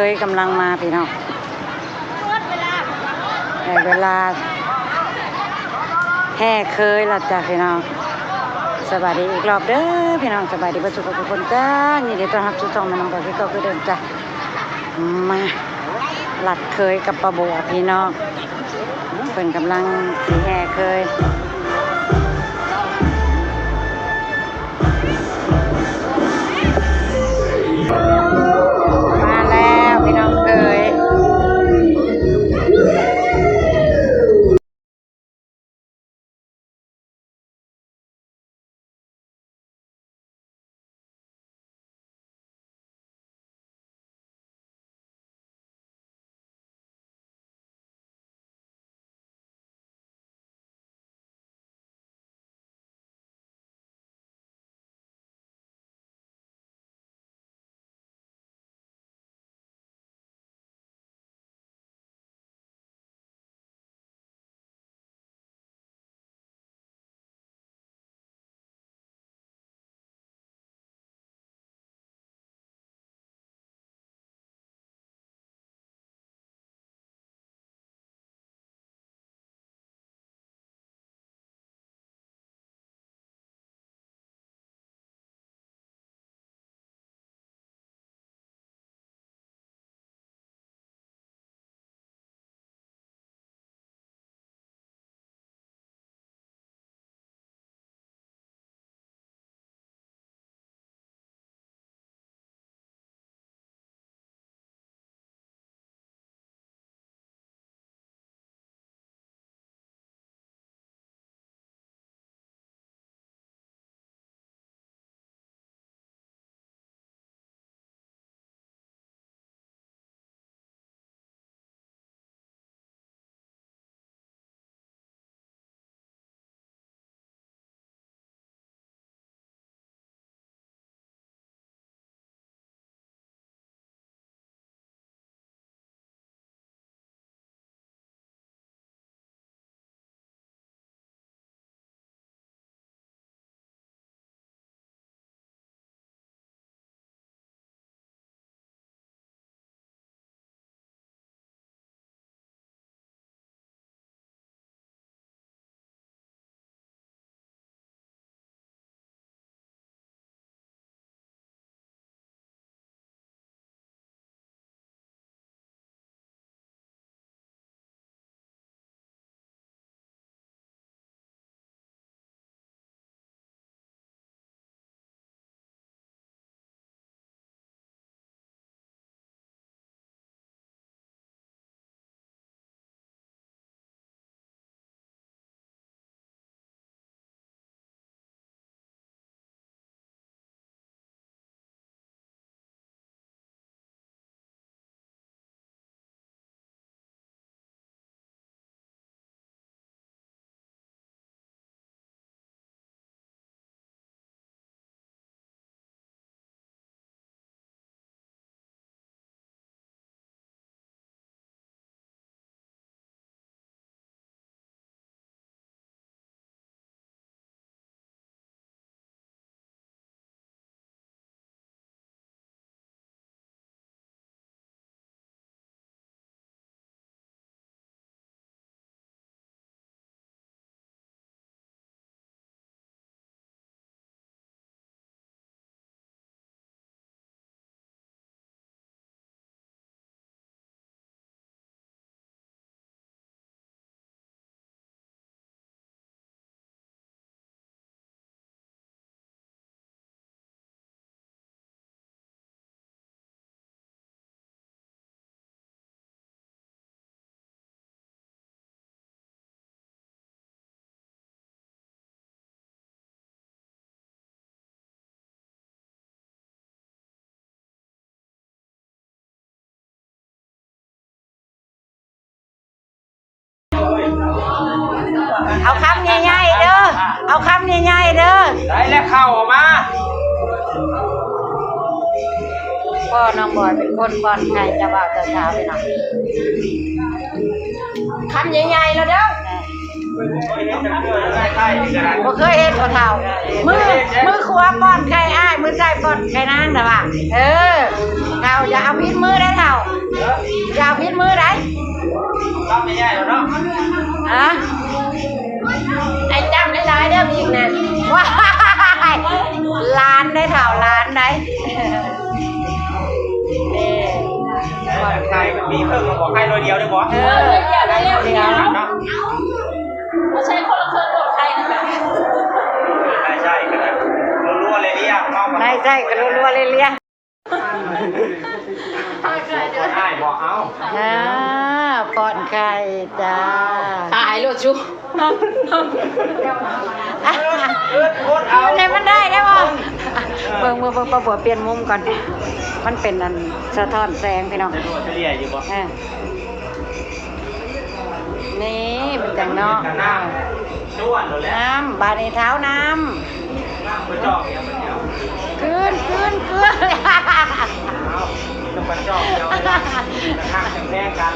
ยกำลังมาพี่น้องเวลาแห่เคยล่ะจ้ะพี่น้องสวัสดีอีกรอบเด้อพี่น้องสบายดีบ่สุขทุกคนจ้านี่ได้ต้อนรับสู่ช่องแม่น้องบ่คือเก่าคือเดิมจ้ะมาหลัดเคยกับป้าบัวพี่น้องเพิ่นกำลังสิแห่เคยมาแล้วพี่น้องเคยเอาคำใหญ่ๆเด้อเอาคำใหญ่ๆเด้อได้แล้วเข้าออกมาพ่อน้องบอยเป็นคนก่อนใครจะบ่าวจะสาวไปหน่อยคำใหญ่ๆแล้วเด้อ บ่เคยเห็นคนเฒ่ามือขวาป้อนไข่อ้ายมือซ้ายป้อนไข่นางแต่ว่าเฒ่าอย่าเอาพิษมือได้เฒ่าอย่าเอาพิษมือได้ต้องไม่ใช่หรอกอะไอ้จำได้หลายเด้อพี่นั่นว้ายล้านได้เฒ่าล้านได้ก่อนใครมีเพิ่มมาบอกใครโดยเดียวได้บอกได้เดียวเดียวไม่ใช่คนละเคยบอกใครนะไม่ใช่ก็ได้รัวๆเลยเรียกน้องไม่ใช่ก็รัวๆเลยเรียกใช่บอกเอาปอนไข่จ้าตายโลดชูเอาไหนมันได้บ่เบิ่งประบวเปลี่ยนมุมก่อนมันเป็นอันสะท้อนแสงพี่น้องเรียอยู่บ่นี่เป็นจังเนาะน้ำบาดในเท้าน้ำคืนต้องปันจอกเดียวนะข้างแข่งกัน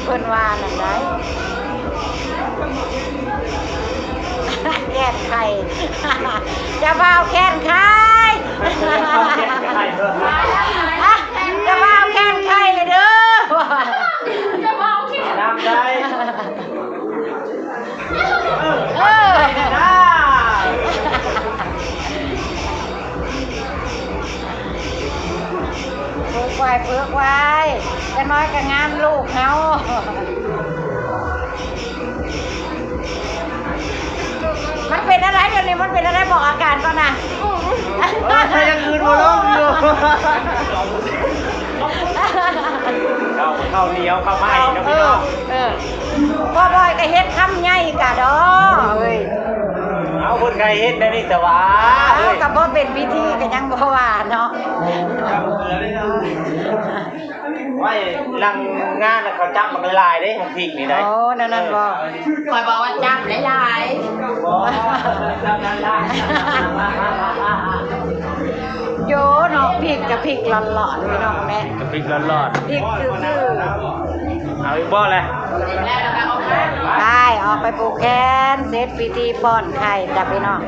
เพิ่นว่านั่นได้แค่ไข่จะเบาแค่ไข่จะเบาแค่ไข่เลยเด้อจะเบาแค่น้ำได้เปลือกไว้จะน้อยกับงานลูกเขามันเป็นอะไรเดี๋ยวนี้มันเป็นอะไรบอกอาการก่อนนะใครยังคืนมาล้มอยู่เข้าเหนียวเข้าไม้นะพี่น้องพ่อบอยก็เฮ็ดคำใหญ่กะดอเอาคนใครเฮ็ดได้นี่แต่ว่ากับบ่เป็นพิธีก็ยังบ่ว่าเนาะไว้ลังงานเขาจับมันลายได้ของพิกนี่ได้โอ้นั่นบ่คอยบอกว่าจับหลายโยเนาะพริกกับพริกหลอนๆพี่น้องแม่กับพริกหลอนๆพริกคือเอาอีกบ่เลยไปออกไปปลูกแคนเสร็จพิธีป้อนไข่จ้ะพี่น้อง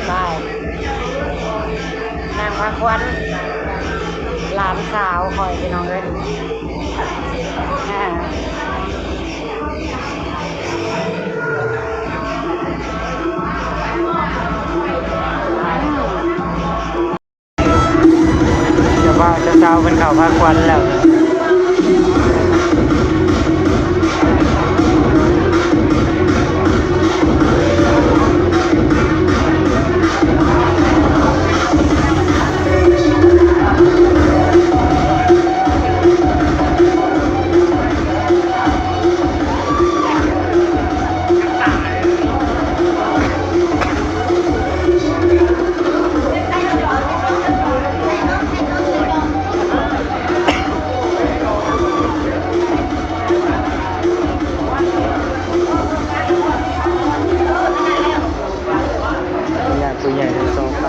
ไปนางพักวันหลานสาวคอยพี่น้องเลยจะเช้าเป็นข่าวภาควันแล้วตัวใหญ่เลย2ไป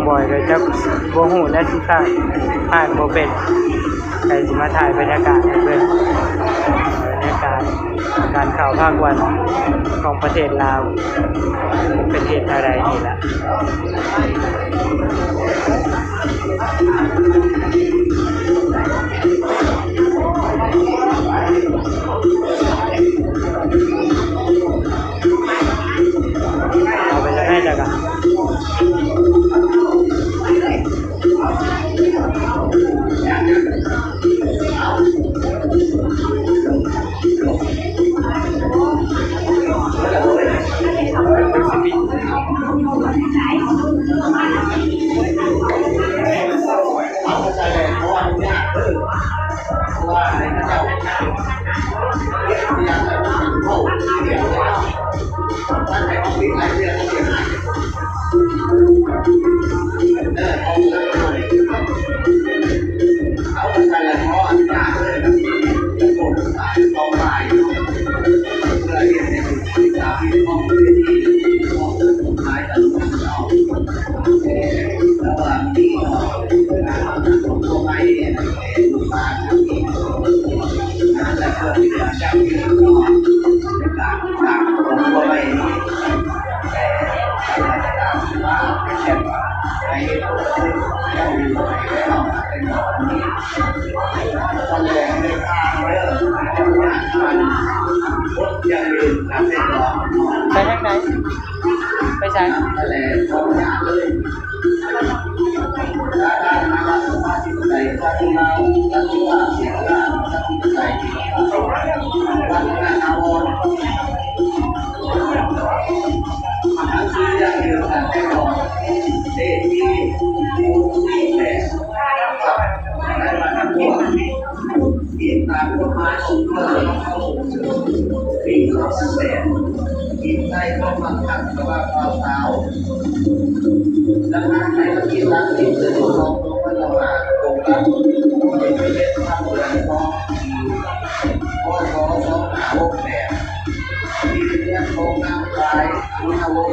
บ่อยเลยจะบ่หูและสิถ่ายบ่เป็นใครสิมาถ่ายบรรยากาศให้เบิ่งบรรยากาศการข่าวภาควันของประเทศลาวเป็นเหตุอะไรนี่ล่ะเอาไปเลยให้จ้ะกัน ไปทางไหนไปใส่กินได้ก็มาขัดแต่ว่าเปล่าเปล่าดังนั้นใครก็กินรักกินจะถูกลองลงมาเราหาโกงรักเป็นไม่เล่นทำเหมือนพอพอหาโลกแบบที่เรื่องโกงน้ำลายคุณเอาโลก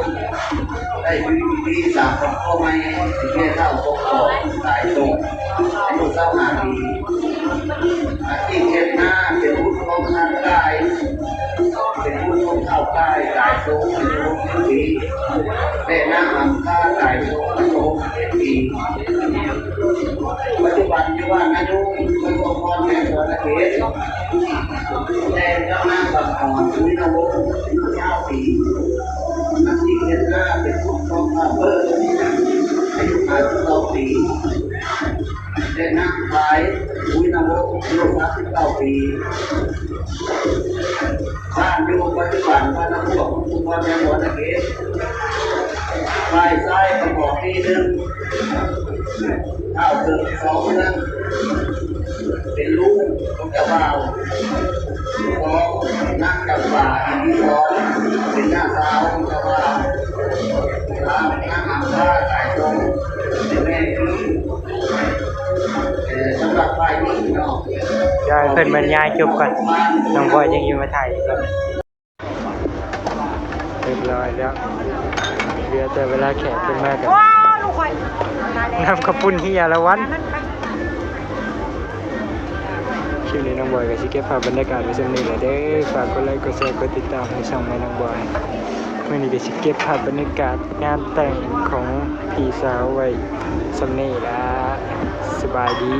ได้ดีสามคนพ่อไม่ที่เรียกเท่าโกงต่อสายตรงให้ดูเศร้าหาดีอาชีพเช็ดหน้าเป็นผู้ครองทางกายเป็นผู้ชมเข้าใกล้กายโซ่เป็นโลกที่ดีแต่หน้าหลังข้าไก่โซ่โลกที่ดีปัจจุบันที่ว่านายุเป็นองค์กรแห่งตัวประเทศแต่เจ้าหน้าบังอ่อนวินาโวเจ้าปีนักที่เรียนหน้าเป็นผู้ชมอาเบอร์อายุ52 ปีแต่นักขายวินาโวอายุ39 ปีบ้านอยู่ปัจจุบันบ้านนักพวกคุณพ่อแม่หัวนักเก็ตฝ่ายซ้ายประกอบที่หนึ่งข้าวเกิด2 เรื่องเป็นลูกของเจ้าบ่าว2นักกับป่าอันที่2เป็นหน้าสาวของเจ้าบ่าว3นักอัมพาสายตรงเป็นแม่ที่สำหรับฝ่ายนี้เนาะ ยายเพิ่นบรรยายจบก่อนน้องบอยยังอยู่มาถ่ายครับเรียบร้อยแล้วเหลือแต่เวลาแขกเป็นมากกันน้ำข้าวปุ้นเฮียละวันคลิปนี้น้องบอยกับชิเก็บภาพบรรยากาศไว้สำนี้แหละเด้อฝากกดไลค์กดแชร์กดติดตามให้ช่องแม่น้องบอยเมื่อนี้ก็ชิเก็บภาพบรรยากาศงานแต่งของพี่สาวไว้สำนี้ละสบายดี